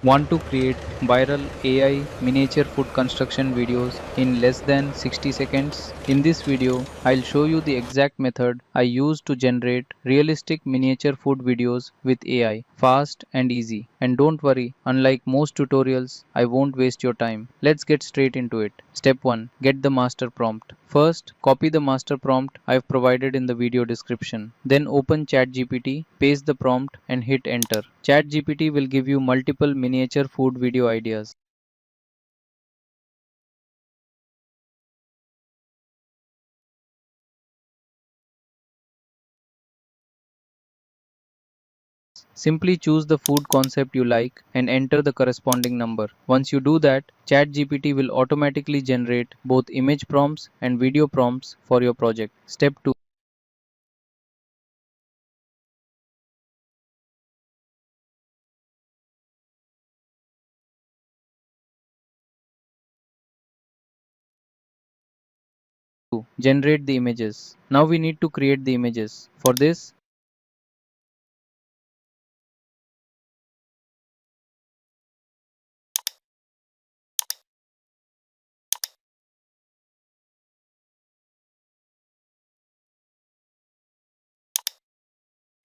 Want to create viral AI miniature food construction videos in less than 60 seconds? In this video, I'll show you the exact method I use to generate realistic miniature food videos with AI, fast and easy. And don't worry, unlike most tutorials, I won't waste your time. Let's get straight into it. Step 1. Get the master prompt. First, copy the master prompt I've provided in the video description. Then open ChatGPT, paste the prompt and hit enter. ChatGPT will give you multiple miniature food video ideas. Simply choose the food concept you like and enter the corresponding number. Once you do that, ChatGPT will automatically generate both image prompts and video prompts for your project. Step 2. Generate the images. Now we need to create the images. For this,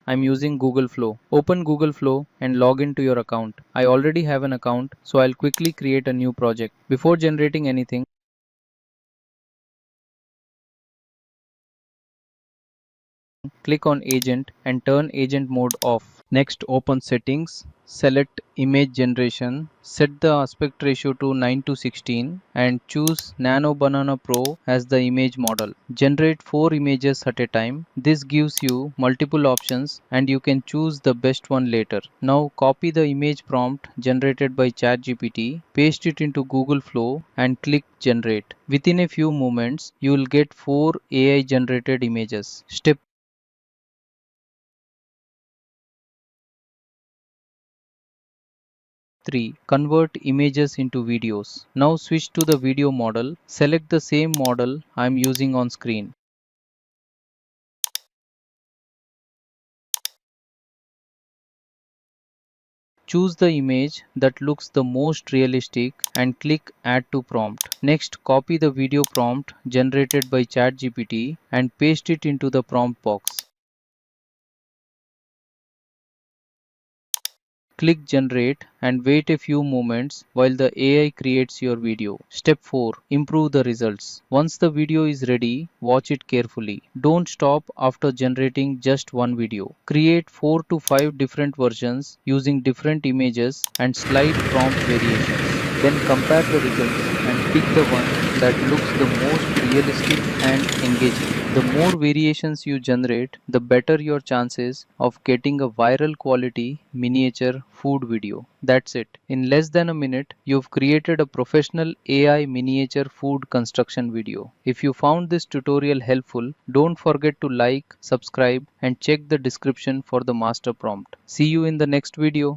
I'm using Google Flow. Open Google Flow and log into your account. I already have an account, so I'll quickly create a new project. Before generating anything, click on Agent and turn Agent mode off. Next, open Settings, select Image Generation, set the aspect ratio to 9:16 and choose Nano Banana Pro as the image model. Generate 4 images at a time. This gives you multiple options and you can choose the best one later. Now copy the image prompt generated by ChatGPT, paste it into Google Flow and click Generate. Within a few moments, you will get 4 AI generated images. Step 3. Convert images into videos. Now switch to the video model. Select the same model I am using on screen. Choose the image that looks the most realistic and click Add to Prompt. Next, copy the video prompt generated by ChatGPT and paste it into the prompt box. Click Generate and wait a few moments while the AI creates your video. Step 4. Improve the results. Once the video is ready, watch it carefully. Don't stop after generating just one video. Create 4 to 5 different versions using different images and slight prompt variations. Then compare the results and pick the one that looks the most realistic and engaging. The more variations you generate, the better your chances of getting a viral quality miniature food video. That's it. In less than a minute, you've created a professional AI miniature food construction video. If you found this tutorial helpful, don't forget to like, subscribe, and check the description for the master prompt. See you in the next video.